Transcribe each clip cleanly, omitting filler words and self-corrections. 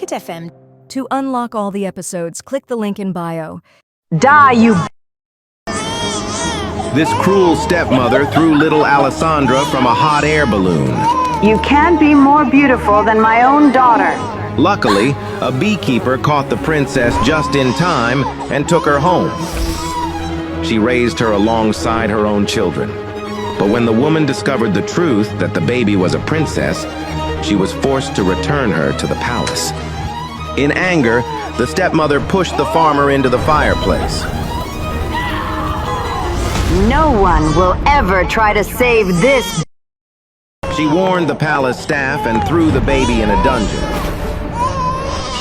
Pocket FM. To unlock all the episodes, click the link in bio. Die, you... This cruel stepmother threw little Alessandra from a hot air balloon. You can't be more beautiful than my own daughter. Luckily, a beekeeper caught the princess just in time and took her home. She raised her alongside her own children. But when the woman discovered the truth that the baby was a princess, she was forced to return her to the palace. In anger, the stepmother pushed the farmer into the fireplace. No one will ever try to save this. She warned the palace staff and threw the baby in a dungeon.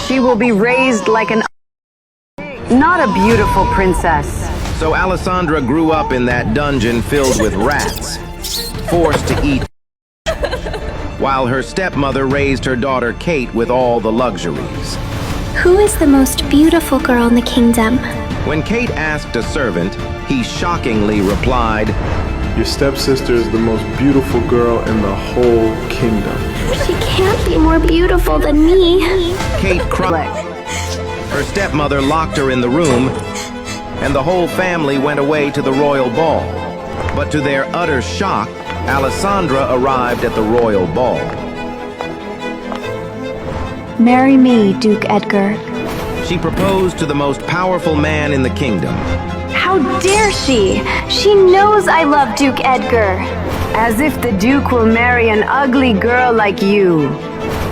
She will be raised like an... not a beautiful princess. So Alessandra grew up in that dungeon filled with rats, forced to eat, while her stepmother raised her daughter Kate with all the luxuries. Who is the most beautiful girl in the kingdom? When Kate asked a servant, he shockingly replied, "Your stepsister is the most beautiful girl in the whole kingdom." She can't be more beautiful than me. Kate cried. Her stepmother locked her in the room, and the whole family went away to the royal ball. But to their utter shock, Alessandra arrived at the royal ball. Marry me, Duke Edgar. She proposed to the most powerful man in the kingdom. How dare she? She knows I love Duke Edgar. As if the Duke will marry an ugly girl like you.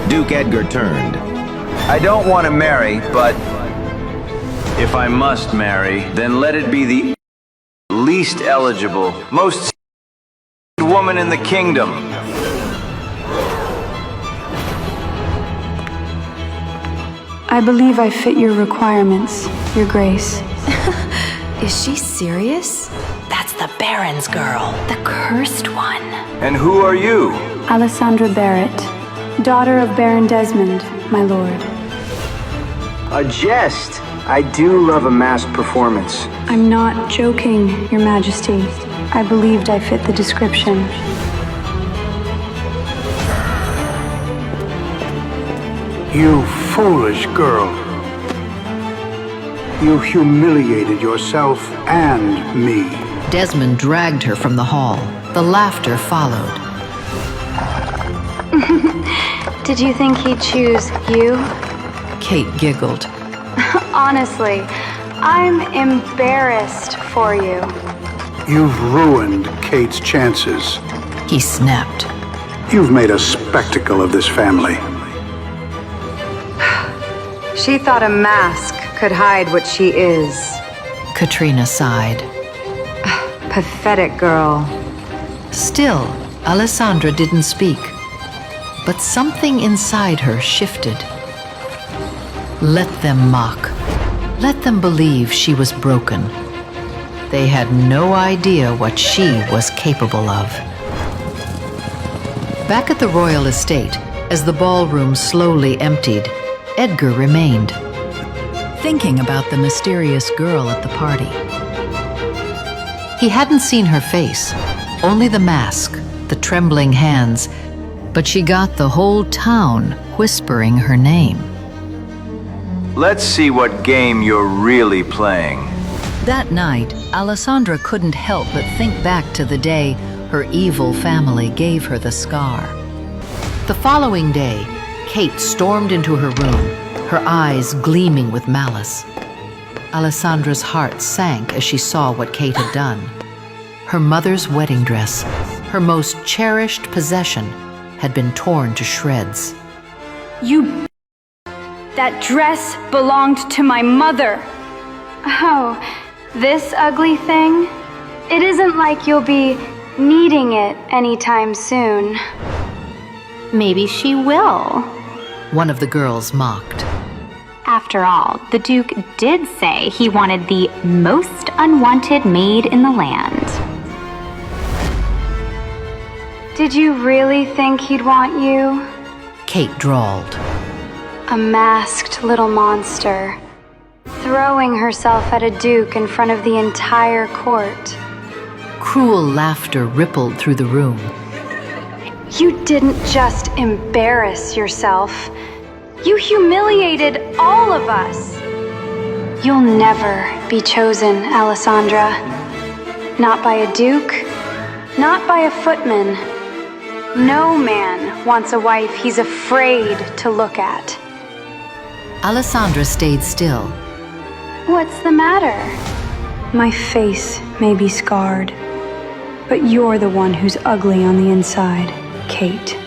Duke Edgar turned. I don't want to marry, but if I must marry, then let it be the least eligible, most woman in the kingdom. I believe I fit your requirements, Your Grace. Is she serious? That's the Baron's girl, the cursed one. And who are you? Alessandra Barrett, daughter of Baron Desmond, my lord. A jest. I do love a masked performance. I'm not joking, Your Majesty. I believed I fit the description. You foolish girl. You humiliated yourself and me. Desmond dragged her from the hall. The laughter followed. Did you think he'd choose you? Kate giggled. Honestly, I'm embarrassed for you. You've ruined Kate's chances. He snapped. You've made a spectacle of this family. She thought a mask could hide what she is. Katrina sighed. Pathetic girl. Still, Alessandra didn't speak. But something inside her shifted. Let them mock. Let them believe she was broken. They had no idea what she was capable of. Back at the royal estate, as the ballroom slowly emptied, Edgar remained, thinking about the mysterious girl at the party. He hadn't seen her face, only the mask, the trembling hands, but she got the whole town whispering her name. Let's see what game you're really playing. That night, Alessandra couldn't help but think back to the day her evil family gave her the scar. The following day, Kate stormed into her room, her eyes gleaming with malice. Alessandra's heart sank as she saw what Kate had done. Her mother's wedding dress, her most cherished possession, had been torn to shreds. You... That dress belonged to my mother. Oh, this ugly thing? It isn't like you'll be needing it anytime soon. Maybe she will. One of the girls mocked. After all, the Duke did say he wanted the most unwanted maid in the land. Did you really think he'd want you? Kate drawled. A masked little monster, throwing herself at a duke in front of the entire court. Cruel laughter rippled through the room. You didn't just embarrass yourself. You humiliated all of us. You'll never be chosen, Alessandra. Not by a duke, not by a footman. No man wants a wife he's afraid to look at. Alessandra stayed still. What's the matter? My face may be scarred, but you're the one who's ugly on the inside, Kate.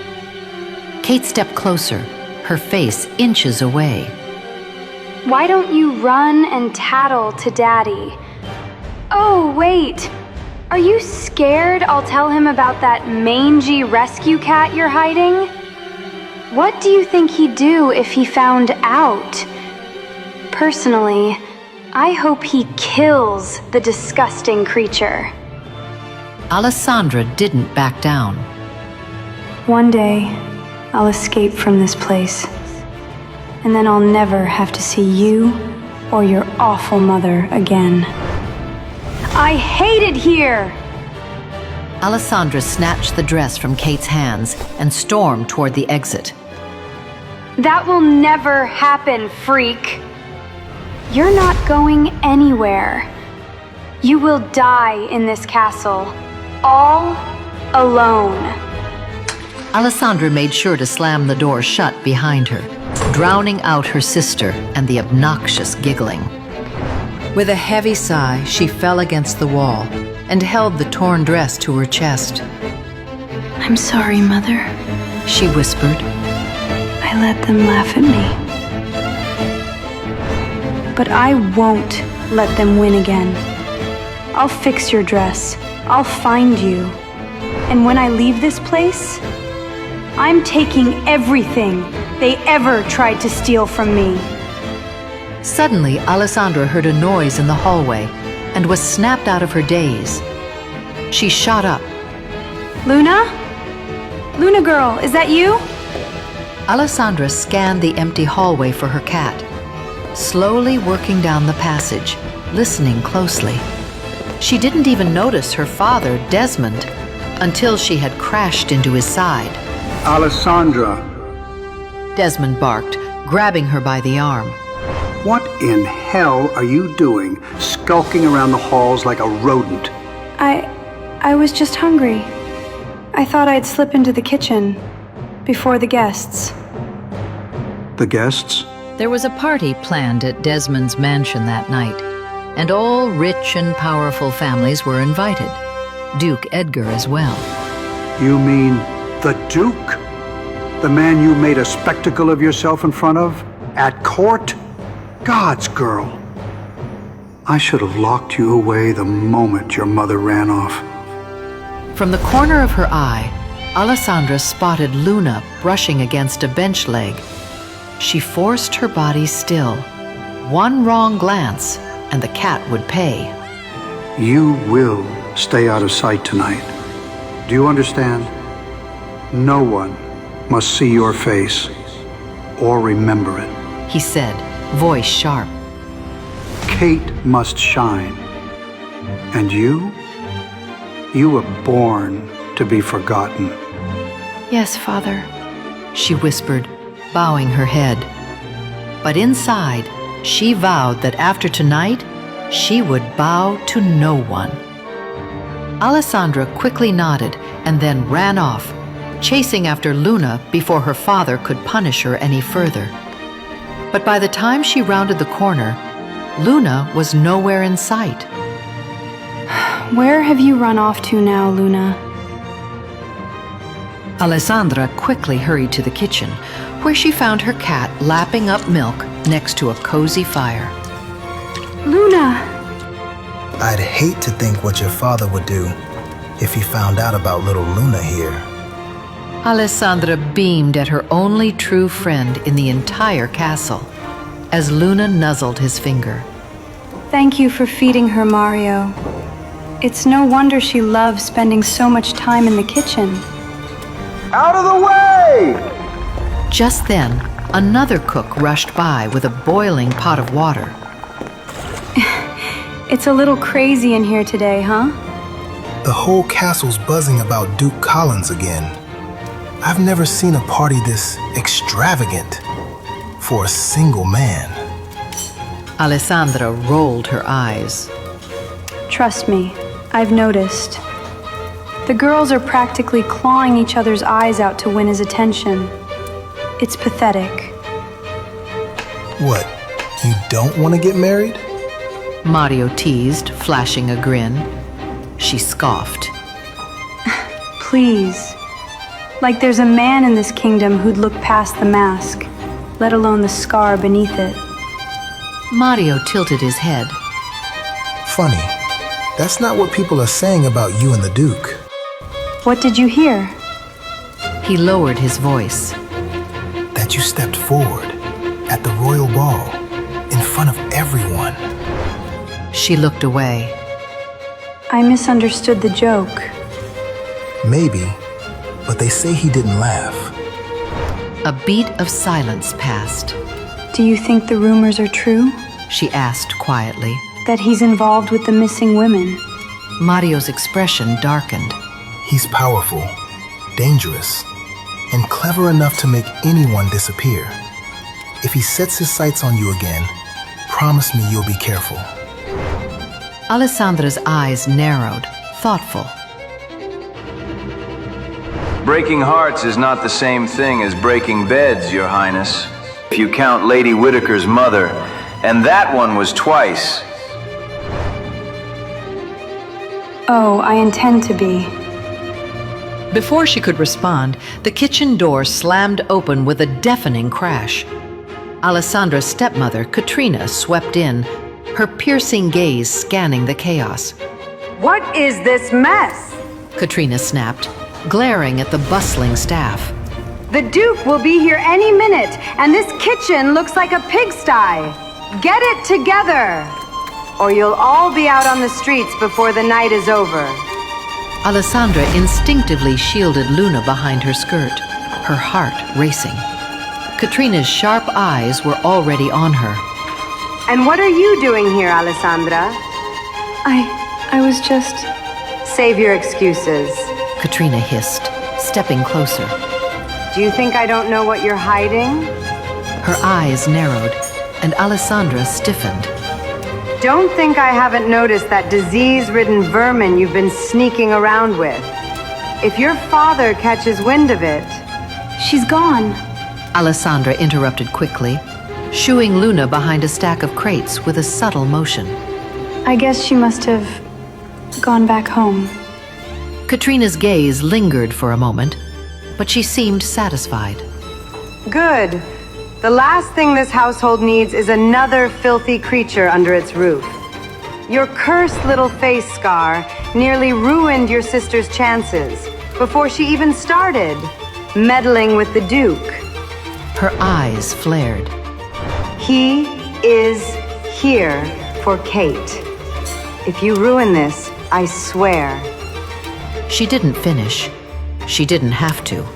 Kate stepped closer, her face inches away. Why don't you run and tattle to Daddy? Oh, wait. Are you scared I'll tell him about that mangy rescue cat you're hiding? What do you think he'd do if he found out? Personally, I hope he kills the disgusting creature. Alessandra didn't back down. One day, I'll escape from this place, and then I'll never have to see you or your awful mother again. I hate it here! Alessandra snatched the dress from Kate's hands and stormed toward the exit. That will never happen, freak. You're not going anywhere. You will die in this castle, all alone. Alessandra made sure to slam the door shut behind her, drowning out her sister and the obnoxious giggling. With a heavy sigh, she fell against the wall and held the torn dress to her chest. I'm sorry, Mother. She whispered. I let them laugh at me. But I won't let them win again. I'll fix your dress. I'll find you. And when I leave this place, I'm taking everything they ever tried to steal from me. Suddenly, Alessandra heard a noise in the hallway and was snapped out of her daze. She shot up. Luna? Luna girl, is that you? Alessandra scanned the empty hallway for her cat, slowly working down the passage, listening closely. She didn't even notice her father, Desmond, until she had crashed into his side. Alessandra, Desmond barked, grabbing her by the arm. what in hell are you doing, skulking around the halls like a rodent? I was just hungry. I thought I'd slip into the kitchen before the guests. The guests? There was a party planned at Desmond's mansion that night, and all rich and powerful families were invited. Duke Edgar as well. You mean the Duke? The man you made a spectacle of yourself in front of? At court? God's girl. I should have locked you away the moment your mother ran off. From the corner of her eye, Alessandra spotted Luna brushing against a bench leg. She forced her body still. One wrong glance, and the cat would pay. You will stay out of sight tonight. Do you understand? No one must see your face or remember it, he said, voice sharp. Kate must shine. And you were born to be forgotten. Yes, Father. She whispered, bowing her head. But inside, she vowed that after tonight, she would bow to no one. Alessandra quickly nodded and then ran off, chasing after Luna before her father could punish her any further. But by the time she rounded the corner, Luna was nowhere in sight. Where have you run off to now, Luna? Alessandra quickly hurried to the kitchen, where she found her cat lapping up milk next to a cozy fire. Luna! I'd hate to think what your father would do if he found out about little Luna here. Alessandra beamed at her only true friend in the entire castle as Luna nuzzled his finger. Thank you for feeding her, Mario. It's no wonder she loves spending so much time in the kitchen. Out of the way! Just then, another cook rushed by with a boiling pot of water. It's a little crazy in here today, huh? The whole castle's buzzing about Duke Collins again. I've never seen a party this extravagant. for a single man. Alessandra rolled her eyes. Trust me, I've noticed. The girls are practically clawing each other's eyes out to win his attention. It's pathetic. What, you don't want to get married? Mario teased, flashing a grin. She scoffed. Please. Like there's a man in this kingdom who'd look past the mask, let alone the scar beneath it. Mario tilted his head. Funny, that's not what people are saying about you and the Duke. What did you hear? He lowered his voice. That you stepped forward at the royal ball in front of everyone. She looked away. I misunderstood the joke. Maybe, but they say he didn't laugh. A beat of silence passed. Do you think the rumors are true? She asked quietly. That he's involved with the missing women? Mario's expression darkened. He's powerful, dangerous, and clever enough to make anyone disappear. If he sets his sights on you again, promise me you'll be careful. Alessandra's eyes narrowed, thoughtful. Breaking hearts is not the same thing as breaking beds, Your Highness. If you count Lady Whitaker's mother, and that one was twice. Oh, I intend to be. Before she could respond, the kitchen door slammed open with a deafening crash. Alessandra's stepmother, Katrina, swept in, her piercing gaze scanning the chaos. What is this mess? Katrina snapped, glaring at the bustling staff. The Duke will be here any minute, and this kitchen looks like a pigsty. Get it together, or you'll all be out on the streets before the night is over. Alessandra instinctively shielded Luna behind her skirt, her heart racing. Katrina's sharp eyes were already on her. And what are you doing here, Alessandra? I was just... Save your excuses. Katrina hissed, stepping closer. Do you think I don't know what you're hiding? Her eyes narrowed, and Alessandra stiffened. Don't think I haven't noticed that disease-ridden vermin you've been sneaking around with. If your father catches wind of it... She's gone. Alessandra interrupted quickly, shooing Luna behind a stack of crates with a subtle motion. I guess she must have gone back home. Katrina's gaze lingered for a moment, but she seemed satisfied. Good. The last thing this household needs is another filthy creature under its roof. Your cursed little face scar nearly ruined your sister's chances before she even started meddling with the Duke. Her eyes flared. He is here for Kate. If you ruin this, I swear. She didn't finish. She didn't have to.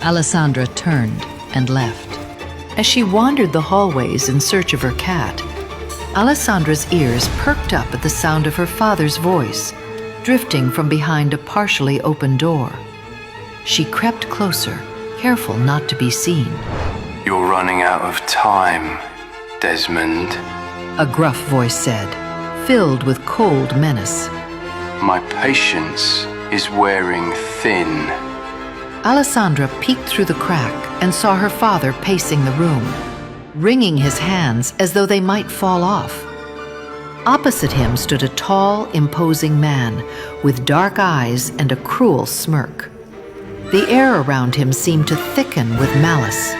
Alessandra turned and left. As she wandered the hallways in search of her cat, Alessandra's ears perked up at the sound of her father's voice, drifting from behind a partially open door. She crept closer, careful not to be seen. You're running out of time, Desmond. A gruff voice said, filled with cold menace. My patience is wearing thin. Alessandra peeked through the crack and saw her father pacing the room, wringing his hands as though they might fall off. Opposite him stood a tall, imposing man with dark eyes and a cruel smirk. The air around him seemed to thicken with malice.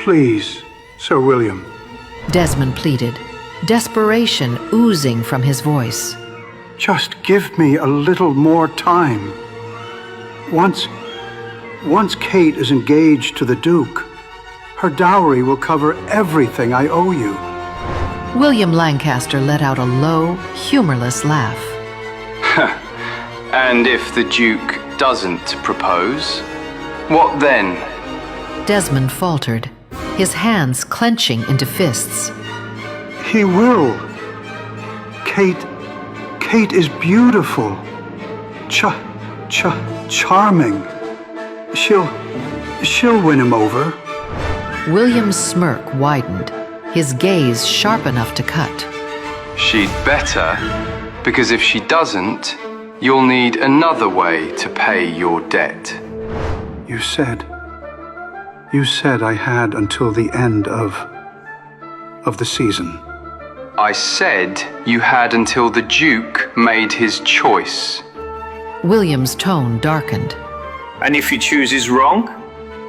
Please, Sir William. Desmond pleaded, desperation oozing from his voice. Just give me a little more time. Once Kate is engaged to the Duke, her dowry will cover everything I owe you. William Lancaster let out a low, humorless laugh. And if the Duke doesn't propose, what then? Desmond faltered, his hands clenching into fists. He will. Kate is beautiful. Charming. She'll win him over. William's smirk widened, his gaze sharp enough to cut. She'd better, because if she doesn't, you'll need another way to pay your debt. You said I had until the end of the season. I said you had until the Duke made his choice. William's tone darkened. And if he chooses wrong,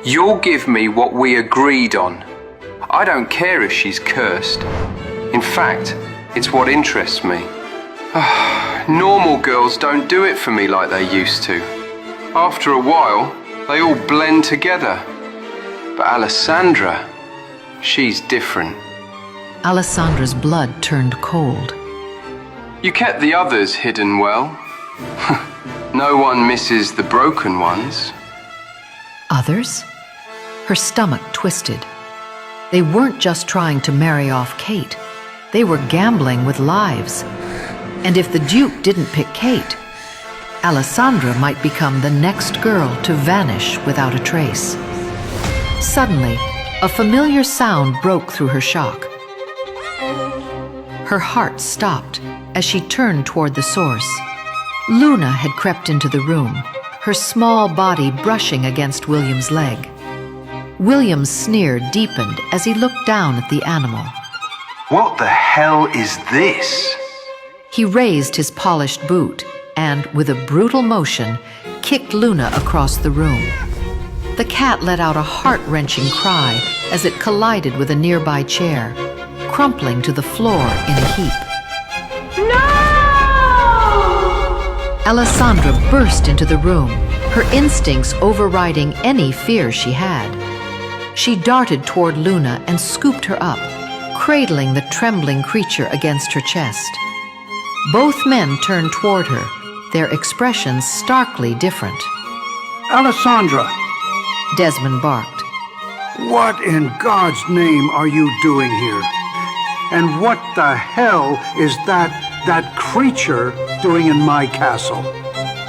you'll give me what we agreed on. I don't care if she's cursed. In fact, it's what interests me. Normal girls don't do it for me like they used to. After a while, they all blend together. But Alessandra, she's different. Alessandra's blood turned cold. You kept the others hidden well. No one misses the broken ones. Others? Her stomach twisted. They weren't just trying to marry off Kate. They were gambling with lives. And if the Duke didn't pick Kate, Alessandra might become the next girl to vanish without a trace. Suddenly, a familiar sound broke through her shock. Her heart stopped as she turned toward the source. Luna had crept into the room, her small body brushing against William's leg. William's sneer deepened as he looked down at the animal. What the hell is this? He raised his polished boot and, with a brutal motion, kicked Luna across the room. The cat let out a heart-wrenching cry as it collided with a nearby chair, crumpling to the floor in a heap. No! Alessandra burst into the room, her instincts overriding any fear she had. She darted toward Luna and scooped her up, cradling the trembling creature against her chest. Both men turned toward her, their expressions starkly different. Alessandra! Desmond barked. What in God's name are you doing here? And what the hell is that creature doing in my castle?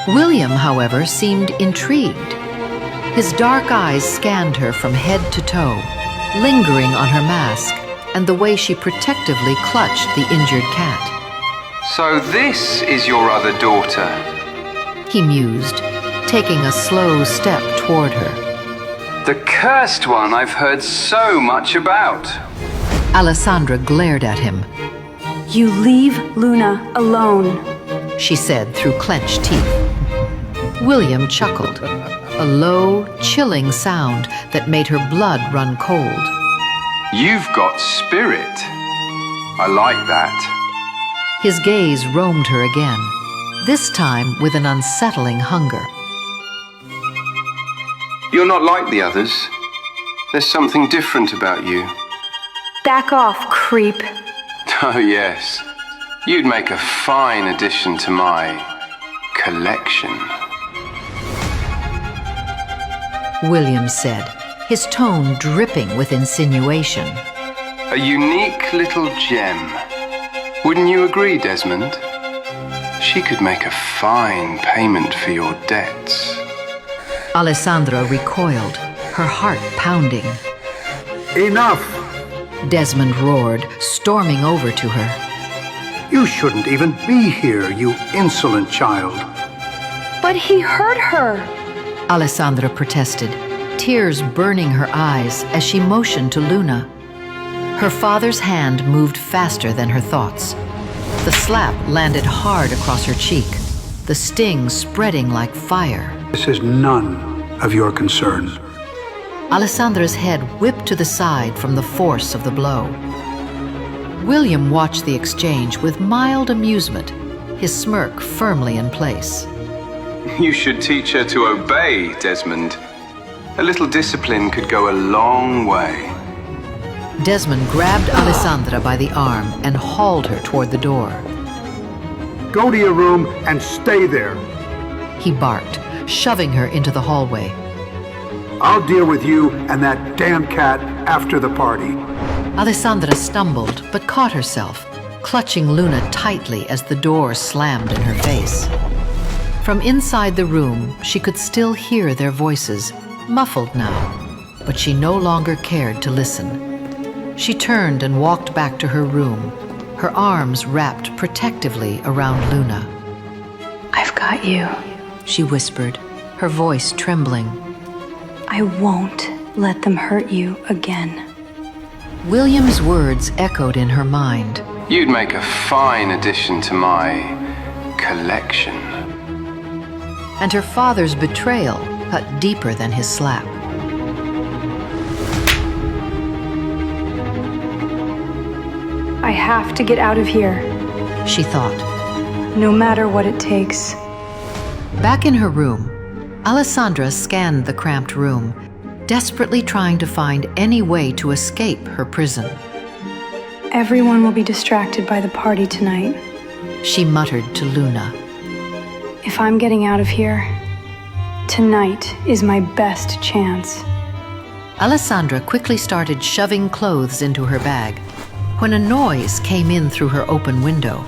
William, however, seemed intrigued. His dark eyes scanned her from head to toe, lingering on her mask and the way she protectively clutched the injured cat. So this is your other daughter? He mused, taking a slow step toward her. The cursed one I've heard so much about. Alessandra glared at him. You leave Luna alone, she said through clenched teeth. William chuckled, a low, chilling sound that made her blood run cold. You've got spirit. I like that. His gaze roamed her again, this time with an unsettling hunger. You're not like the others. There's something different about you. Back off, creep. Oh, yes. You'd make a fine addition to my collection. William said, his tone dripping with insinuation. A unique little gem. Wouldn't you agree, Desmond? She could make a fine payment for your debts. Alessandra recoiled, her heart pounding. Enough! Desmond roared, storming over to her. You shouldn't even be here, you insolent child. But he hurt her. Alessandra protested, tears burning her eyes as she motioned to Luna. Her father's hand moved faster than her thoughts. The slap landed hard across her cheek, the sting spreading like fire. This is none of your concern. Alessandra's head whipped to the side from the force of the blow. William watched the exchange with mild amusement, his smirk firmly in place. You should teach her to obey, Desmond. A little discipline could go a long way. Desmond grabbed Alessandra by the arm and hauled her toward the door. Go to your room and stay there. He barked, shoving her into the hallway. I'll deal with you and that damn cat after the party. Alessandra stumbled, but caught herself, clutching Luna tightly as the door slammed in her face. From inside the room, she could still hear their voices, muffled now. but she no longer cared to listen. She turned and walked back to her room, her arms wrapped protectively around Luna. I've got you. She whispered, her voice trembling. I won't let them hurt you again. William's words echoed in her mind. You'd make a fine addition to my collection. And her father's betrayal cut deeper than his slap. I have to get out of here, she thought. no matter what it takes. Back in her room, Alessandra scanned the cramped room, desperately trying to find any way to escape her prison. Everyone will be distracted by the party tonight. She muttered to Luna. If I'm getting out of here, tonight is my best chance. Alessandra quickly started shoving clothes into her bag when a noise came in through her open window.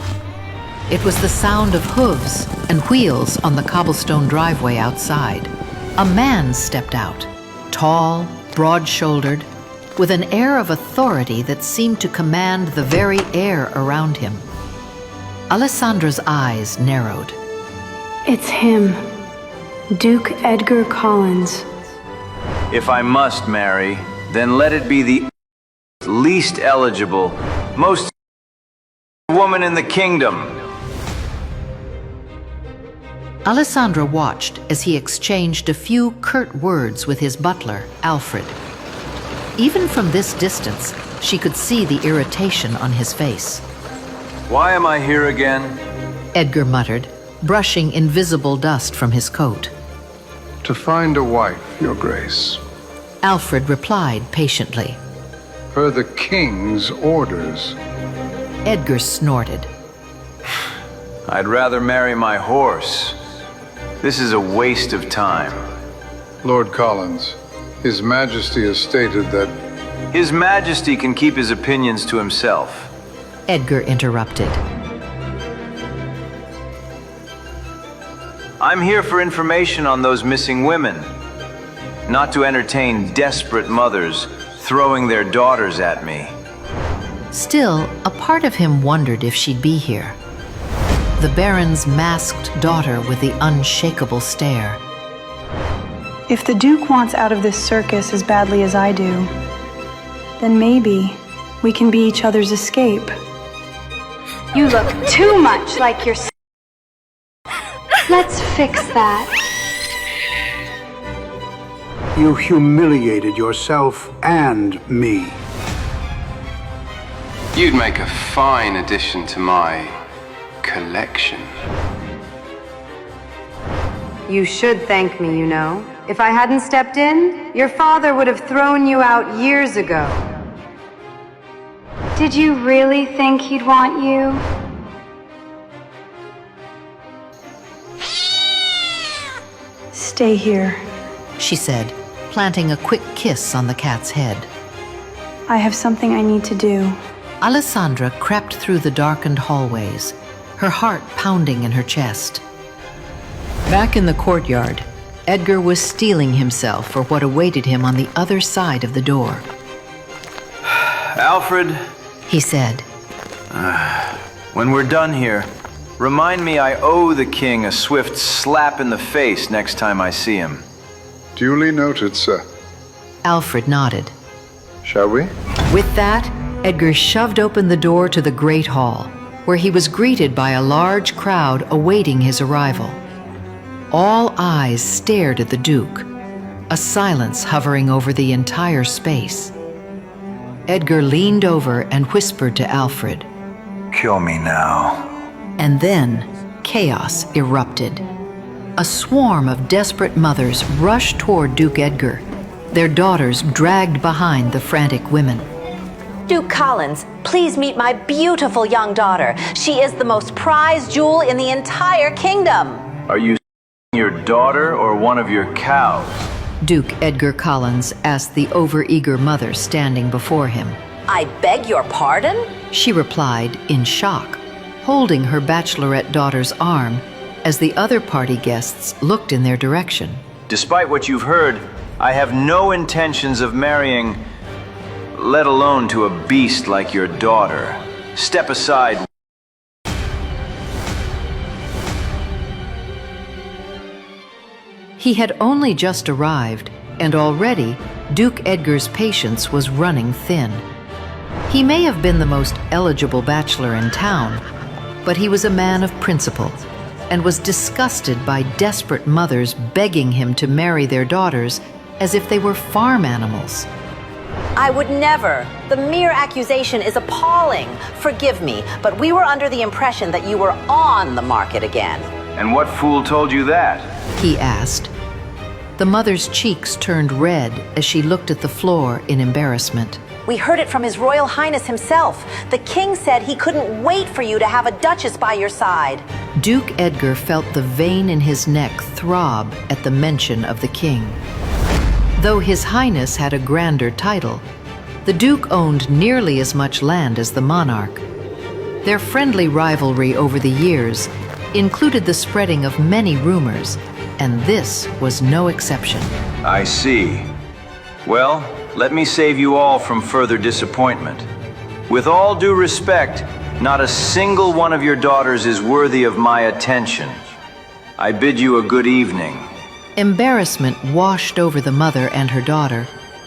It was the sound of hooves and wheels on the cobblestone driveway outside. A man stepped out, tall, broad-shouldered, with an air of authority that seemed to command the very air around him. Alessandra's eyes narrowed. It's him, Duke Edgar Collins. If I must marry, then let it be the least eligible, most woman in the kingdom. Alessandra watched as he exchanged a few curt words with his butler, Alfred. Even from this distance, she could see the irritation on his face. Why am I here again? Edgar muttered, brushing invisible dust from his coat. To find a wife, Your Grace. Alfred replied patiently. Per the king's orders. Edgar snorted. I'd rather marry my horse. This is a waste of time. Lord Collins, His Majesty has stated that... His Majesty can keep his opinions to himself. Edgar interrupted. I'm here for information on those missing women, not to entertain desperate mothers throwing their daughters at me. Still, a part of him wondered if she'd be here. The Baron's masked daughter with the unshakable stare. If the Duke wants out of this circus as badly as I do, then maybe we can be each other's escape. You look too much like your... Let's fix that. You humiliated yourself and me. You'd make a fine addition to my collection. You should thank me, you know. If I hadn't stepped in, your father would have thrown you out years ago. Did you really think he'd want you? Stay here. She said, planting a quick kiss on the cat's head. I have something I need to do. Alessandra crept through the darkened hallways, her heart pounding in her chest. Back in the courtyard, Edgar was steeling himself for what awaited him on the other side of the door. Alfred, he said. When we're done here, remind me I owe the king a swift slap in the face next time I see him. Duly noted, sir. Alfred nodded. Shall we? With that, Edgar shoved open the door to the Great Hall, where he was greeted by a large crowd awaiting his arrival. All eyes stared at the Duke, a silence hovering over the entire space. Edgar leaned over and whispered to Alfred. Kill me now. And then, chaos erupted. A swarm of desperate mothers rushed toward Duke Edgar, their daughters dragged behind the frantic women. Duke Collins, please meet my beautiful young daughter. She is the most prized jewel in the entire kingdom. Are you your daughter or one of your cows? Duke Edgar Collins asked the overeager mother standing before him. I beg your pardon? She replied in shock, holding her bachelorette daughter's arm as the other party guests looked in their direction. Despite what you've heard, I have no intentions of marrying, let alone to a beast like your daughter. Step aside. He had only just arrived, and already Duke Edgar's patience was running thin. He may have been the most eligible bachelor in town, but he was a man of principle and was disgusted by desperate mothers begging him to marry their daughters as if they were farm animals. I would never. The mere accusation is appalling. Forgive me, but we were under the impression that you were on the market again. And what fool told you that? He asked. The mother's cheeks turned red as she looked at the floor in embarrassment. We heard it from His Royal Highness himself. The king said he couldn't wait for you to have a duchess by your side. Duke Edgar felt the vein in his neck throb at the mention of the king. Though His Highness had a grander title, the Duke owned nearly as much land as the monarch. Their friendly rivalry over the years included the spreading of many rumors, and this was no exception. I see. Well, let me save you all from further disappointment. With all due respect, not a single one of your daughters is worthy of my attention. I bid you a good evening. Embarrassment washed over the mother and her daughter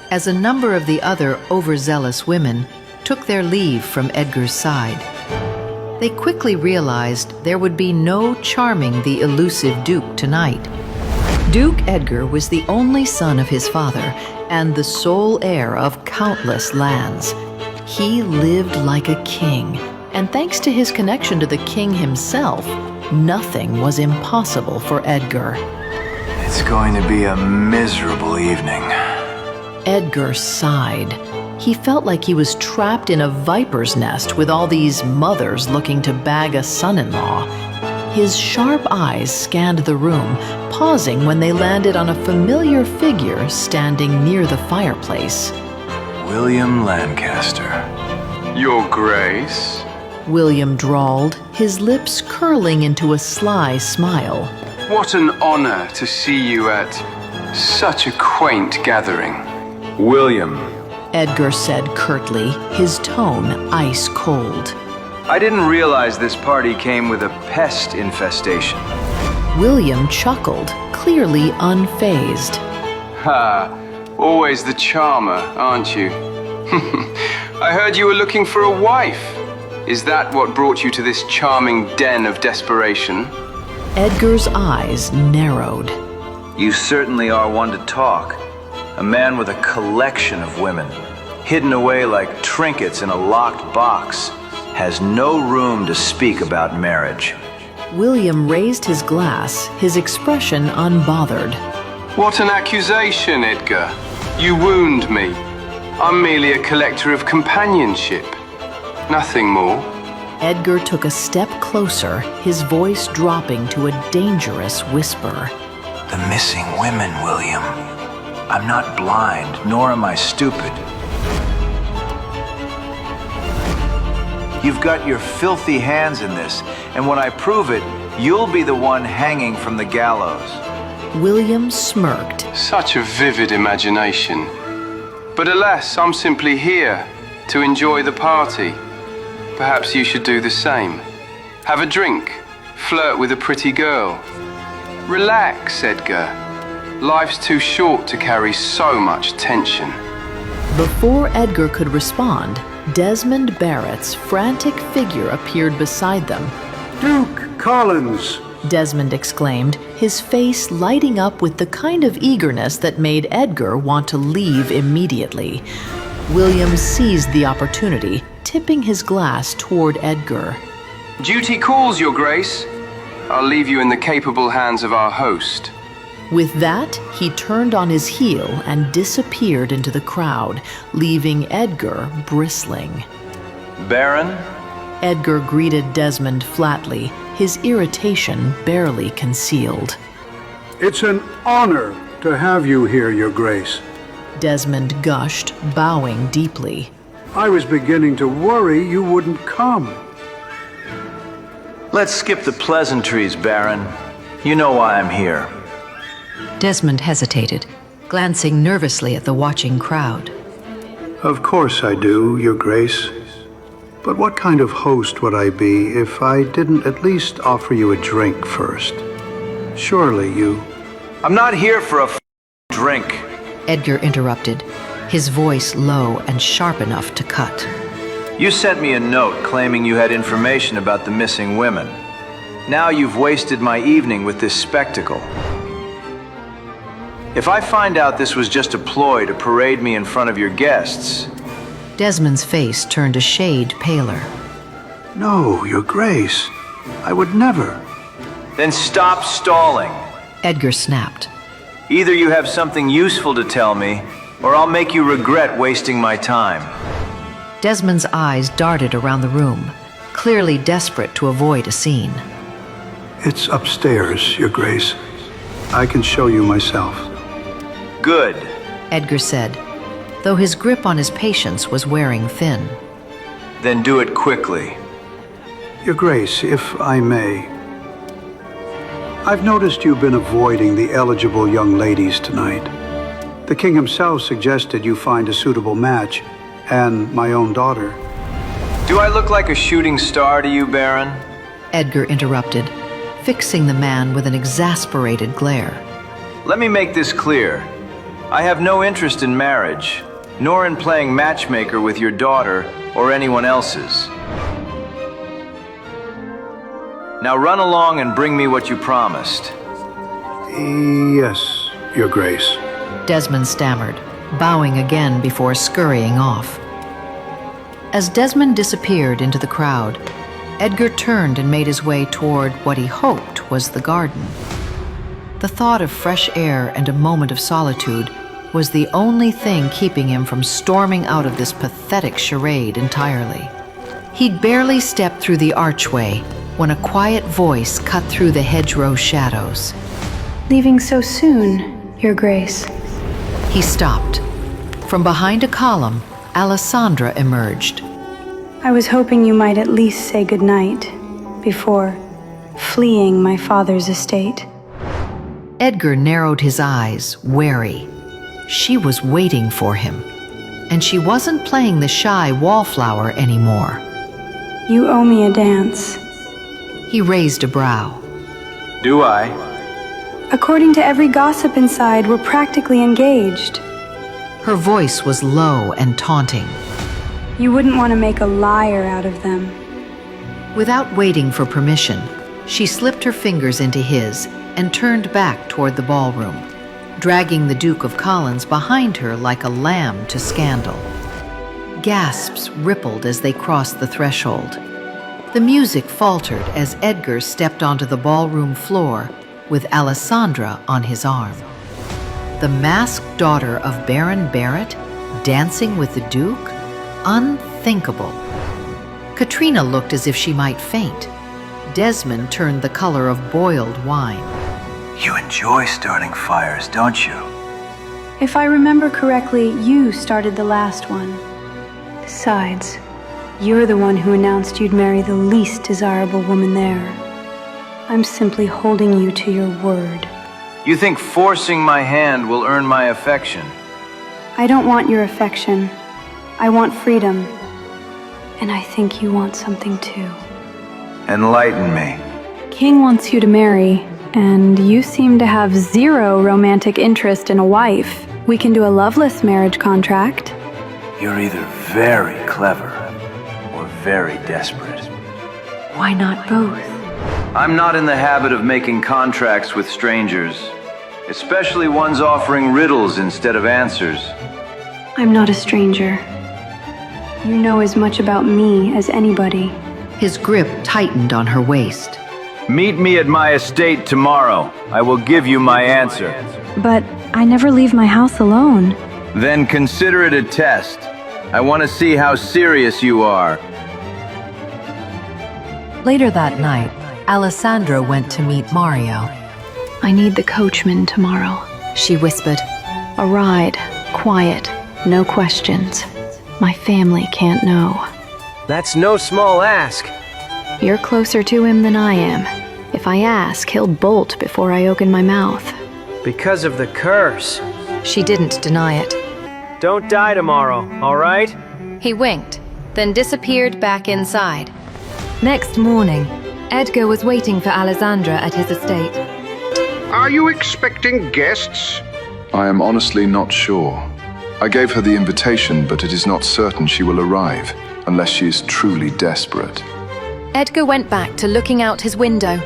as a number of the other overzealous women took their leave from Edgar's side. They quickly realized there would be no charming the elusive Duke tonight. Duke Edgar was the only son of his father and the sole heir of countless lands. He lived like a king, and thanks to his connection to the king himself, nothing was impossible for Edgar. It's going to be a miserable evening. Edgar sighed. He felt like he was trapped in a viper's nest with all these mothers looking to bag a son-in-law. His sharp eyes scanned the room, pausing when they landed on a familiar figure standing near the fireplace. William Lancaster. Your Grace? William drawled, his lips curling into a sly smile. What an honor to see you at such a quaint gathering. William. Edgar said curtly, his tone ice cold. I didn't realize this party came with a pest infestation. William chuckled, clearly unfazed. Ha, always the charmer, aren't you? I heard you were looking for a wife. Is that what brought you to this charming den of desperation? Edgar's eyes narrowed. You certainly are one to talk. A man with a collection of women, hidden away like trinkets in a locked box, has no room to speak about marriage. William raised his glass, his expression unbothered. What an accusation, Edgar. You wound me. I'm merely a collector of companionship. Nothing more. Edgar took a step closer, his voice dropping to a dangerous whisper. The missing women, William. I'm not blind, nor am I stupid. You've got your filthy hands in this, and when I prove it, you'll be the one hanging from the gallows. William smirked. Such a vivid imagination. But alas, I'm simply here to enjoy the party. Perhaps you should do the same. Have a drink, flirt with a pretty girl. Relax, Edgar. Life's too short to carry so much tension. Before Edgar could respond, Desmond Barrett's frantic figure appeared beside them. Duke Collins! Desmond exclaimed, his face lighting up with the kind of eagerness that made Edgar want to leave immediately. William seized the opportunity, tipping his glass toward Edgar. Duty calls, Your Grace. I'll leave you in the capable hands of our host. With that, he turned on his heel and disappeared into the crowd, leaving Edgar bristling. Baron? Edgar greeted Desmond flatly, his irritation barely concealed. It's an honor to have you here, Your Grace. Desmond gushed, bowing deeply. I was beginning to worry you wouldn't come. Let's skip the pleasantries, Baron. You know why I'm here. Desmond hesitated, glancing nervously at the watching crowd. Of course I do, Your Grace. But what kind of host would I be if I didn't at least offer you a drink first? Surely you... I'm not here for a drink. Edgar interrupted, his voice low and sharp enough to cut. You sent me a note claiming you had information about the missing women. Now you've wasted my evening with this spectacle. If I find out this was just a ploy to parade me in front of your guests... Desmond's face turned a shade paler. No, Your Grace. I would never. Then stop stalling. Edgar snapped. Either you have something useful to tell me, or I'll make you regret wasting my time. Desmond's eyes darted around the room, clearly desperate to avoid a scene. It's upstairs, Your Grace. I can show you myself. Good, Edgar said, though his grip on his patience was wearing thin. Then do it quickly. Your Grace, if I may. I've noticed you've been avoiding the eligible young ladies tonight. The king himself suggested you find a suitable match, and my own daughter. Do I look like a shooting star to you, Baron? Edgar interrupted, fixing the man with an exasperated glare. Let me make this clear. I have no interest in marriage, nor in playing matchmaker with your daughter or anyone else's. Now run along and bring me what you promised. Yes, Your Grace. Desmond stammered, bowing again before scurrying off. As Desmond disappeared into the crowd, Edgar turned and made his way toward what he hoped was the garden. The thought of fresh air and a moment of solitude was the only thing keeping him from storming out of this pathetic charade entirely. He'd barely stepped through the archway when a quiet voice cut through the hedgerow shadows. Leaving so soon, Your Grace. He stopped. From behind a column, Alessandra emerged. I was hoping you might at least say goodnight before fleeing my father's estate. Edgar narrowed his eyes, wary. She was waiting for him, and she wasn't playing the shy wallflower anymore. You owe me a dance. He raised a brow. Do I? According to every gossip inside, we're practically engaged. Her voice was low and taunting. You wouldn't want to make a liar out of them. Without waiting for permission, she slipped her fingers into his and turned back toward the ballroom, dragging the Duke of Collins behind her like a lamb to scandal. Gasps rippled as they crossed the threshold. The music faltered as Edgar stepped onto the ballroom floor with Alessandra on his arm. The masked daughter of Baron Barrett dancing with the Duke? Unthinkable. Katrina looked as if she might faint. Desmond turned the color of boiled wine. You enjoy starting fires, don't you? If I remember correctly, you started the last one. Besides, you're the one who announced you'd marry the least desirable woman there. I'm simply holding you to your word. You think forcing my hand will earn my affection? I don't want your affection. I want freedom. And I think you want something too. Enlighten me. King wants you to marry, and you seem to have zero romantic interest in a wife. We can do a loveless marriage contract. You're either very clever or very desperate. Why not both? I'm not in the habit of making contracts with strangers, especially ones offering riddles instead of answers. I'm not a stranger. You know as much about me as anybody. His grip tightened on her waist. Meet me at my estate tomorrow. I will give you my answer. But I never leave my house alone. Then consider it a test. I want to see how serious you are. Later that night, Alessandra went to meet Mario. I need the coachman tomorrow, she whispered. A ride, quiet, no questions. My family can't know. That's no small ask. You're closer to him than I am. If I ask, he'll bolt before I open my mouth. Because of the curse. She didn't deny it. Don't die tomorrow, all right? He winked, then disappeared back inside. Next morning, Edgar was waiting for Alessandra at his estate. Are you expecting guests? I am honestly not sure. I gave her the invitation, but it is not certain she will arrive, unless she is truly desperate. Edgar went back to looking out his window.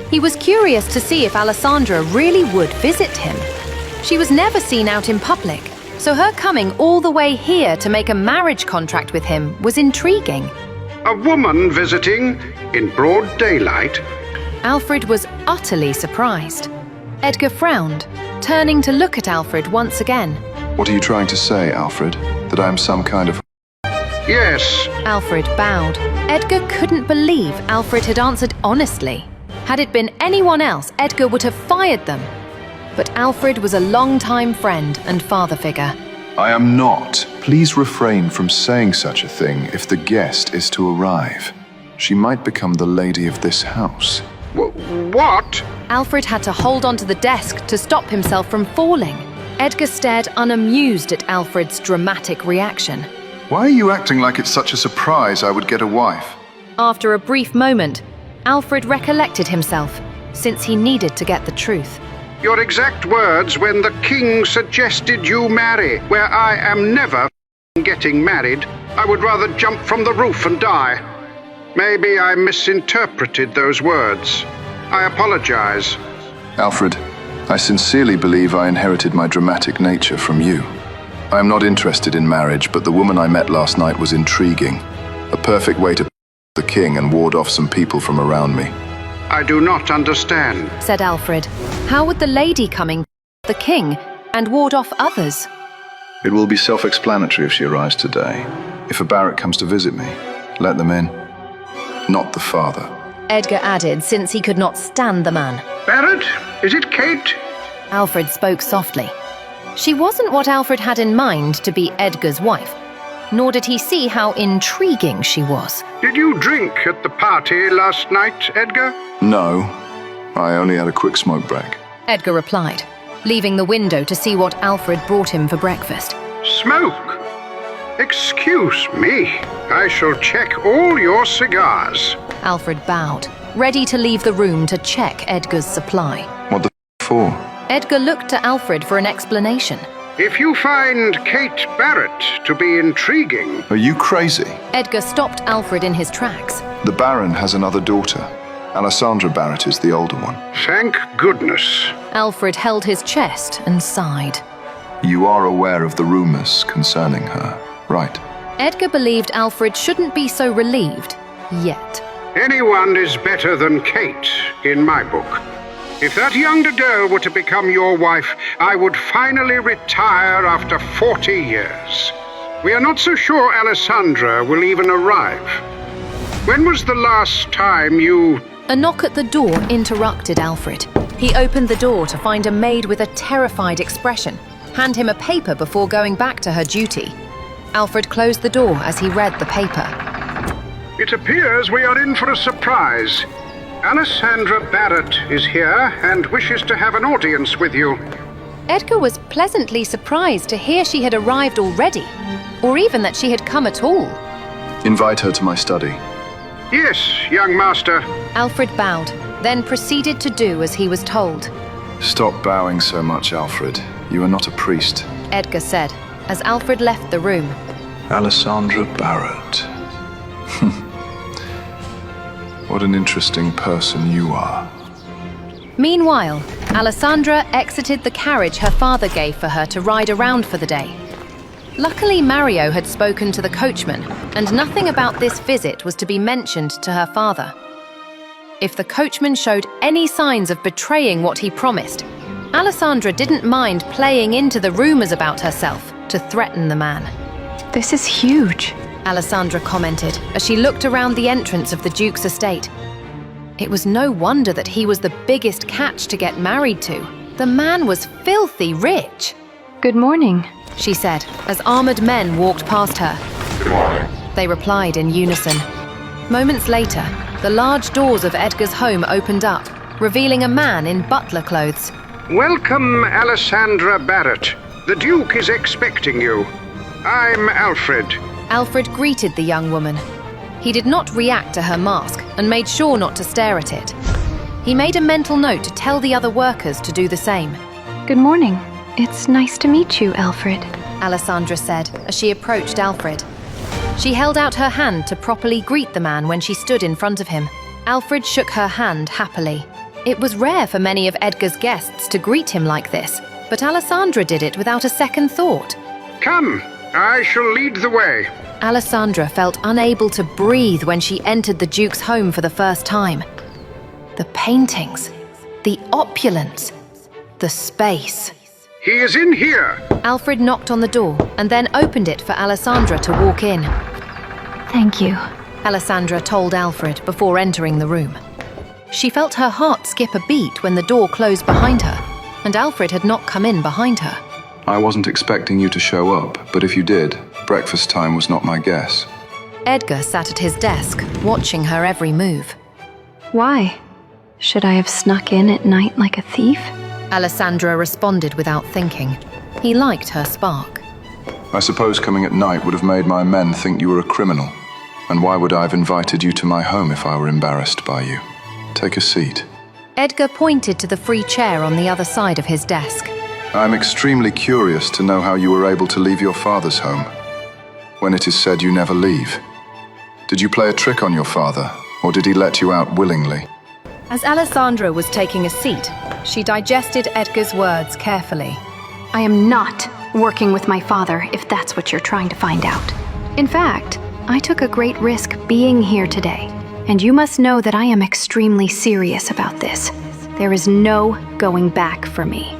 He was curious to see if Alessandra really would visit him. She was never seen out in public, so her coming all the way here to make a marriage contract with him was intriguing. A woman visiting in broad daylight? Alfred was utterly surprised. Edgar frowned, turning to look at Alfred once again. What are you trying to say, Alfred? That I am some kind of... Yes. Alfred bowed. Edgar couldn't believe Alfred had answered honestly. Had it been anyone else, Edgar would have fired them. But Alfred was a long-time friend and father figure. I am not. Please refrain from saying such a thing if the guest is to arrive. She might become the lady of this house. What? Alfred had to hold onto the desk to stop himself from falling. Edgar stared unamused at Alfred's dramatic reaction. Why are you acting like it's such a surprise I would get a wife? After a brief moment, Alfred recollected himself, since he needed to get the truth. Your exact words when the king suggested you marry, where I am never getting married. I would rather jump from the roof and die. Maybe I misinterpreted those words. I apologize. Alfred, I sincerely believe I inherited my dramatic nature from you. I am not interested in marriage, but the woman I met last night was intriguing. A perfect way to the king and ward off some people from around me. I do not understand, said Alfred. How would the lady coming the king and ward off others? It will be self-explanatory if she arrives today. If a Barrett comes to visit me, let them in. Not the father. Edgar added, since he could not stand the man. Barrett? Is it Kate? Alfred spoke softly. She wasn't what Alfred had in mind to be Edgar's wife, nor did he see how intriguing she was. Did you drink at the party last night, Edgar? No, I only had a quick smoke break. Edgar replied, leaving the window to see what Alfred brought him for breakfast. Smoke? Excuse me, I shall check all your cigars. Alfred bowed, ready to leave the room to check Edgar's supply. What the for? Edgar looked to Alfred for an explanation. If you find Kate Barrett to be intriguing... Are you crazy? Edgar stopped Alfred in his tracks. The Baron has another daughter. Alessandra Barrett is the older one. Thank goodness. Alfred held his chest and sighed. You are aware of the rumors concerning her, right? Edgar believed Alfred shouldn't be so relieved, yet. Anyone is better than Kate, in my book. If that younger girl were to become your wife, I would finally retire after 40 years. We are not so sure Alessandra will even arrive. When was the last time you... A knock at the door interrupted Alfred. He opened the door to find a maid with a terrified expression, hand him a paper before going back to her duty. Alfred closed the door as he read the paper. It appears we are in for a surprise. Alessandra Barrett is here and wishes to have an audience with you. Edgar was pleasantly surprised to hear she had arrived already, or even that she had come at all. Invite her to my study. Yes, young master. Alfred bowed, then proceeded to do as he was told. Stop bowing so much, Alfred. You are not a priest, Edgar said, as Alfred left the room. Alessandra Barrett. What an interesting person you are. Meanwhile, Alessandra exited the carriage her father gave for her to ride around for the day. Luckily, Mario had spoken to the coachman, and nothing about this visit was to be mentioned to her father. If the coachman showed any signs of betraying what he promised, Alessandra didn't mind playing into the rumors about herself to threaten the man. This is huge, Alessandra commented as she looked around the entrance of the Duke's estate. It was no wonder that he was the biggest catch to get married to. The man was filthy rich. Good morning, she said as armored men walked past her. Good morning. They replied in unison. Moments later, the large doors of Edgar's home opened up, revealing a man in butler clothes. Welcome, Alessandra Barrett. The Duke is expecting you. I'm Alfred. Alfred greeted the young woman. He did not react to her mask and made sure not to stare at it. He made a mental note to tell the other workers to do the same. Good morning. It's nice to meet you, Alfred, Alessandra said as she approached Alfred. She held out her hand to properly greet the man when she stood in front of him. Alfred shook her hand happily. It was rare for many of Edgar's guests to greet him like this, but Alessandra did it without a second thought. Come, I shall lead the way. Alessandra felt unable to breathe when she entered the Duke's home for the first time. The paintings, the opulence, the space. He is in here. Alfred knocked on the door and then opened it for Alessandra to walk in. Thank you, Alessandra told Alfred before entering the room. She felt her heart skip a beat when the door closed behind her, and Alfred had not come in behind her. I wasn't expecting you to show up, but if you did, breakfast time was not my guess. Edgar sat at his desk, watching her every move. Why? Should I have snuck in at night like a thief? Alessandra responded without thinking. He liked her spark. I suppose coming at night would have made my men think you were a criminal. And why would I have invited you to my home if I were embarrassed by you? Take a seat. Edgar pointed to the free chair on the other side of his desk. I'm extremely curious to know how you were able to leave your father's home, when it is said you never leave. Did you play a trick on your father, or did he let you out willingly? As Alessandra was taking a seat, she digested Edgar's words carefully. I am not working with my father, if that's what you're trying to find out. In fact, I took a great risk being here today, and you must know that I am extremely serious about this. There is no going back for me.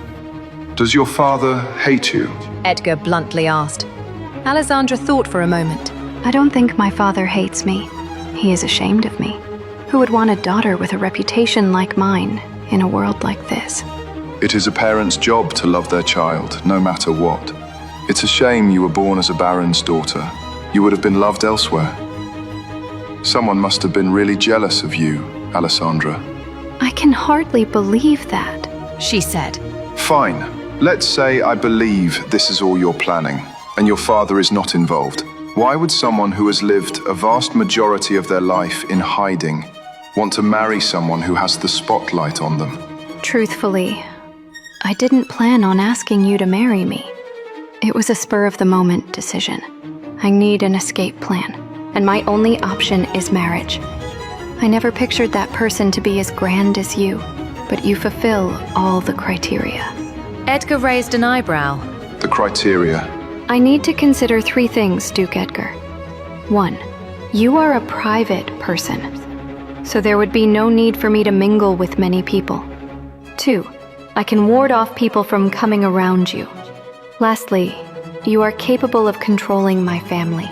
Does your father hate you? Edgar bluntly asked. Alessandra thought for a moment. I don't think my father hates me. He is ashamed of me. Who would want a daughter with a reputation like mine in a world like this? It is a parent's job to love their child, no matter what. It's a shame you were born as a baron's daughter. You would have been loved elsewhere. Someone must have been really jealous of you, Alessandra. I can hardly believe that, she said. Fine. Let's say I believe this is all you're planning, and your father is not involved. Why would someone who has lived a vast majority of their life in hiding want to marry someone who has the spotlight on them? Truthfully, I didn't plan on asking you to marry me. It was a spur-of-the-moment decision. I need an escape plan, and my only option is marriage. I never pictured that person to be as grand as you, but you fulfill all the criteria. Edgar raised an eyebrow. The criteria? I need to consider 3 things, Duke Edgar. 1, you are a private person, so there would be no need for me to mingle with many people. 2, I can ward off people from coming around you. Lastly, you are capable of controlling my family.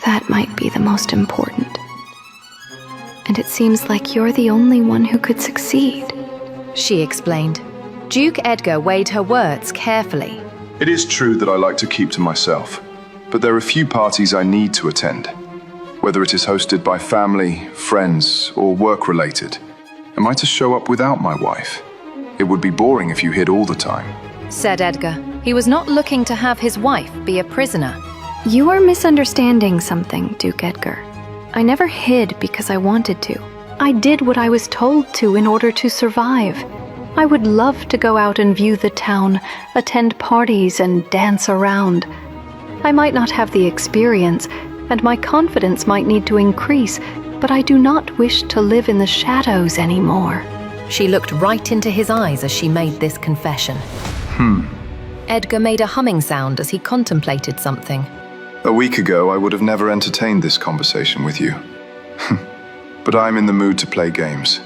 That might be the most important. And it seems like you're the only one who could succeed, she explained. Duke Edgar weighed her words carefully. It is true that I like to keep to myself, but there are few parties I need to attend, whether it is hosted by family, friends, or work-related. Am I to show up without my wife? It would be boring if you hid all the time, said Edgar. He was not looking to have his wife be a prisoner. You are misunderstanding something, Duke Edgar. I never hid because I wanted to. I did what I was told to in order to survive. I would love to go out and view the town, attend parties, and dance around. I might not have the experience, and my confidence might need to increase, but I do not wish to live in the shadows anymore. She looked right into his eyes as she made this confession. Edgar made a humming sound as he contemplated something. A week ago, I would have never entertained this conversation with you. But I'm in the mood to play games.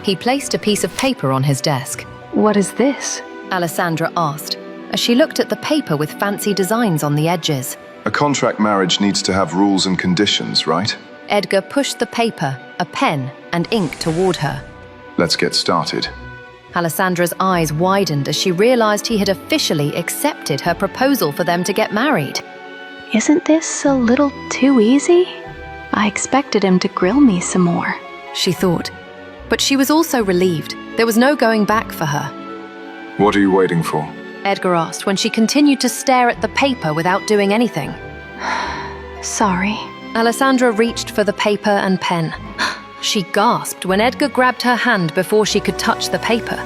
He placed a piece of paper on his desk. What is this? Alessandra asked, as she looked at the paper with fancy designs on the edges. A contract marriage needs to have rules and conditions, right? Edgar pushed the paper, a pen, and ink toward her. Let's get started. Alessandra's eyes widened as she realized he had officially accepted her proposal for them to get married. Isn't this a little too easy? I expected him to grill me some more, she thought. But she was also relieved. There was no going back for her. What are you waiting for? Edgar asked when she continued to stare at the paper without doing anything. Sorry. Alessandra reached for the paper and pen. She gasped when Edgar grabbed her hand before she could touch the paper.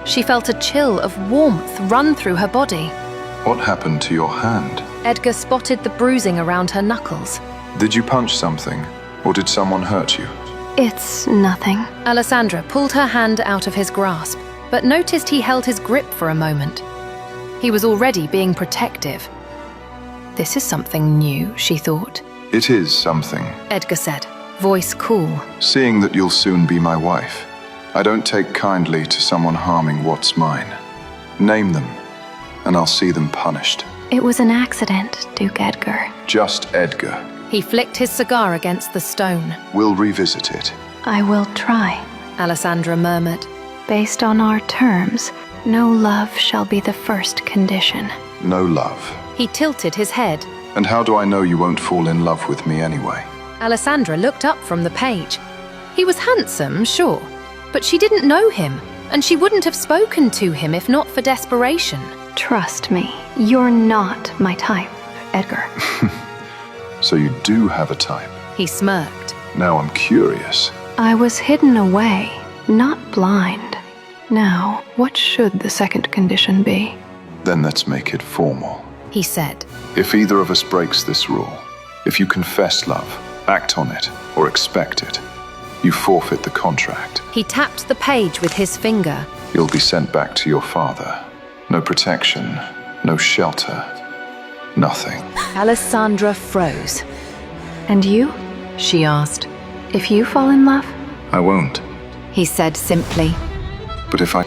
She felt a chill of warmth run through her body. What happened to your hand? Edgar spotted the bruising around her knuckles. Did you punch something, or did someone hurt you? It's nothing. Alessandra pulled her hand out of his grasp, but noticed he held his grip for a moment. He was already being protective. This is something new, she thought. It is something. Edgar said, voice cool. Seeing that you'll soon be my wife, I don't take kindly to someone harming what's mine. Name them, and I'll see them punished. It was an accident, Duke Edgar. Just Edgar. He flicked his cigar against the stone. We'll revisit it. I will try, Alessandra murmured. Based on our terms, no love shall be the first condition. No love. He tilted his head. And how do I know you won't fall in love with me anyway? Alessandra looked up from the page. He was handsome, sure, but she didn't know him, and she wouldn't have spoken to him if not for desperation. Trust me, you're not my type, Edgar. So you do have a type? He smirked. Now I'm curious. I was hidden away, not blind. Now, what should the second condition be? Then let's make it formal. He said. If either of us breaks this rule, if you confess love, act on it, or expect it, you forfeit the contract. He tapped the page with his finger. You'll be sent back to your father. No protection, no shelter, nothing. Alessandra froze. And you? She asked. If you fall in love? I won't. He said simply. But if I...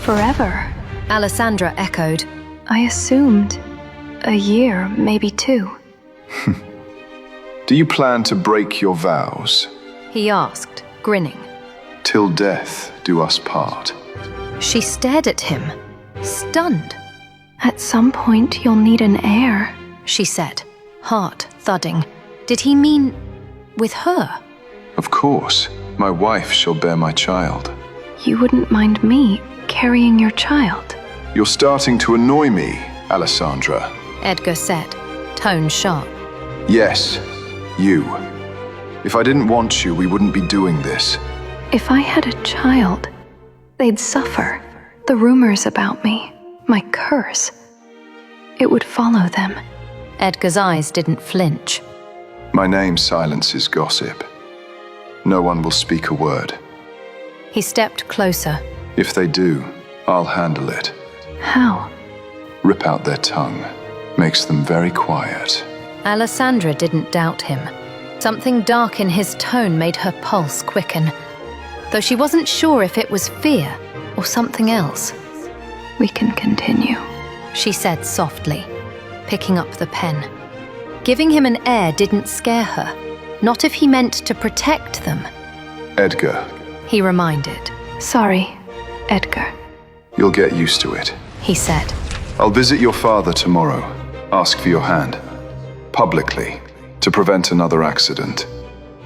Forever. Alessandra echoed. I assumed. A year, maybe 2. Do you plan to break your vows? He asked, grinning. Till death do us part. She stared at him, stunned. At some point you'll need an heir, she said, heart thudding. Did he mean with her? Of course. My wife shall bear my child. You wouldn't mind me carrying your child? You're starting to annoy me, Alessandra. Edgar said, tone sharp. Yes, you. If I didn't want you, we wouldn't be doing this. If I had a child, they'd suffer. The rumors about me, my curse, it would follow them. Edgar's eyes didn't flinch. My name silences gossip. No one will speak a word. He stepped closer. If they do, I'll handle it. How? Rip out their tongue. Makes them very quiet. Alessandra didn't doubt him. Something dark in his tone made her pulse quicken, though she wasn't sure if it was fear or something else. We can continue, she said softly, picking up the pen. Giving him an heir didn't scare her, not if he meant to protect them. Edgar, he reminded. Sorry, Edgar. You'll get used to it, he said. I'll visit your father tomorrow. Ask for your hand. Publicly, to prevent another accident.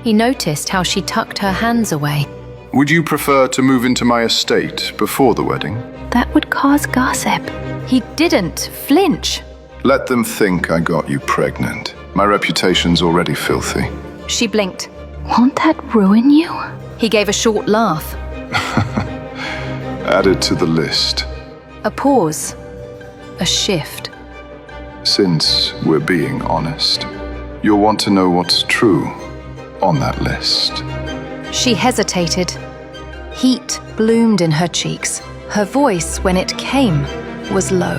He noticed how she tucked her hands away. Would you prefer to move into my estate before the wedding? That would cause gossip. He didn't flinch. Let them think I got you pregnant. My reputation's already filthy. She blinked. Won't that ruin you? He gave a short laugh. Add it to the list. A pause. A shift. Since we're being honest, you'll want to know what's true on that list. She hesitated. Heat bloomed in her cheeks. Her voice, when it came, was low.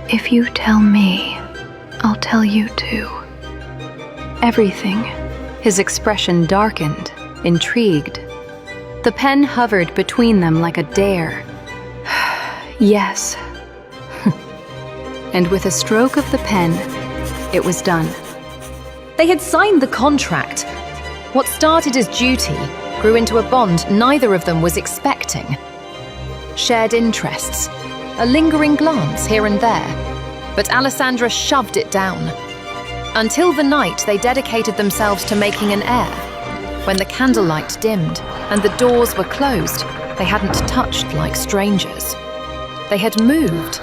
If you tell me, I'll tell you too. Everything. His expression darkened, intrigued. The pen hovered between them like a dare. Yes. And with a stroke of the pen, it was done. They had signed the contract. What started as duty grew into a bond neither of them was expecting. Shared interests, a lingering glance here and there, but Alessandra shoved it down. Until the night they dedicated themselves to making an heir. When the candlelight dimmed and the doors were closed, they hadn't touched like strangers. They had moved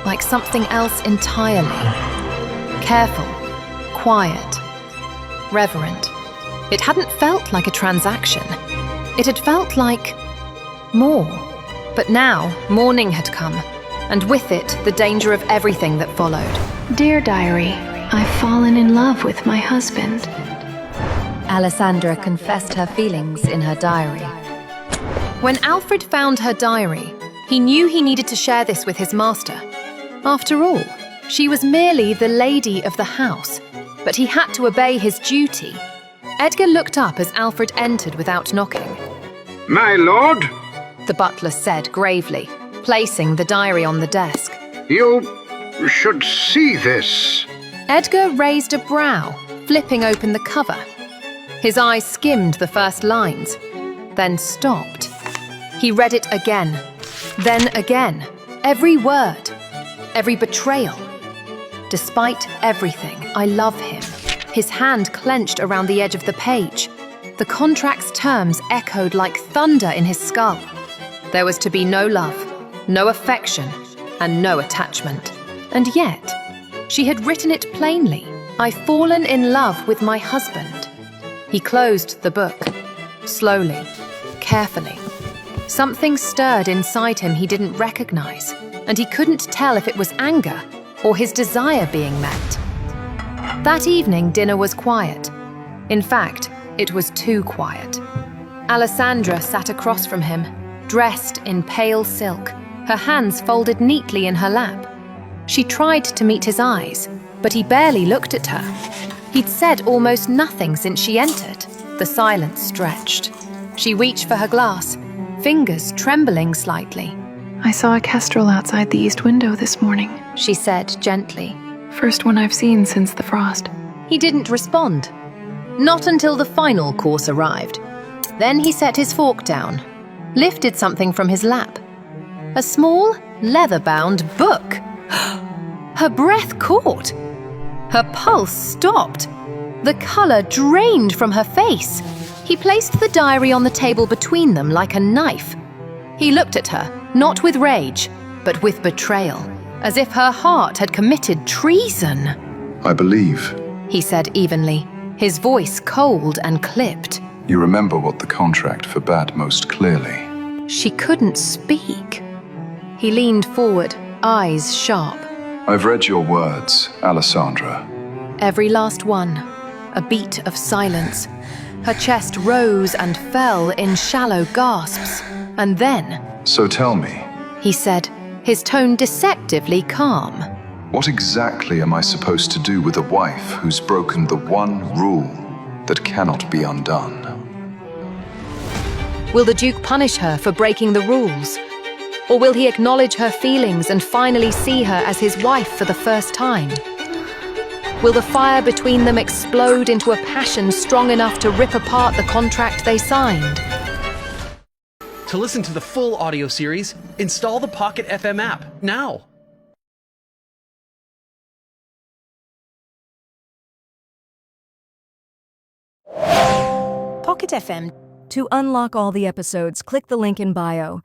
like something else entirely. Careful, quiet, reverent. It hadn't felt like a transaction. It had felt like more. But now, morning had come, and with it, the danger of everything that followed. Dear Diary, I've fallen in love with my husband. Alessandra confessed her feelings in her diary. When Alfred found her diary, he knew he needed to share this with his master. After all, she was merely the lady of the house, but he had to obey his duty. Edgar looked up as Alfred entered without knocking. My lord, the butler said gravely, placing the diary on the desk. You should see this. Edgar raised a brow, flipping open the cover. His eyes skimmed the first lines, then stopped. He read it again, then again, every word, every betrayal. Despite everything, I love him. His hand clenched around the edge of the page. The contract's terms echoed like thunder in his skull. There was to be no love, no affection, and no attachment. And yet, she had written it plainly. I've fallen in love with my husband. He closed the book, slowly, carefully. Something stirred inside him he didn't recognize, and he couldn't tell if it was anger or his desire being met. That evening, dinner was quiet. In fact, it was too quiet. Alessandra sat across from him, dressed in pale silk, her hands folded neatly in her lap. She tried to meet his eyes, but he barely looked at her. He'd said almost nothing since she entered. The silence stretched. She reached for her glass, fingers trembling slightly. I saw a kestrel outside the east window this morning, she said gently. First one I've seen since the frost. He didn't respond. Not until the final course arrived. Then he set his fork down, lifted something from his lap. A small, leather-bound book. Her breath caught. Her pulse stopped. The color drained from her face. He placed the diary on the table between them like a knife. He looked at her, not with rage, but with betrayal, as if her heart had committed treason. I believe, he said evenly, his voice cold and clipped. You remember what the contract forbade most clearly. She couldn't speak. He leaned forward, eyes sharp. I've read your words, Alessandra. Every last one, a beat of silence. Her chest rose and fell in shallow gasps. And then, so tell me, he said, his tone deceptively calm. What exactly am I supposed to do with a wife who's broken the one rule that cannot be undone? Will the Duke punish her for breaking the rules? Or will he acknowledge her feelings and finally see her as his wife for the first time? Will the fire between them explode into a passion strong enough to rip apart the contract they signed? To listen to the full audio series, install the Pocket FM app now. Pocket FM. To unlock all the episodes, click the link in bio.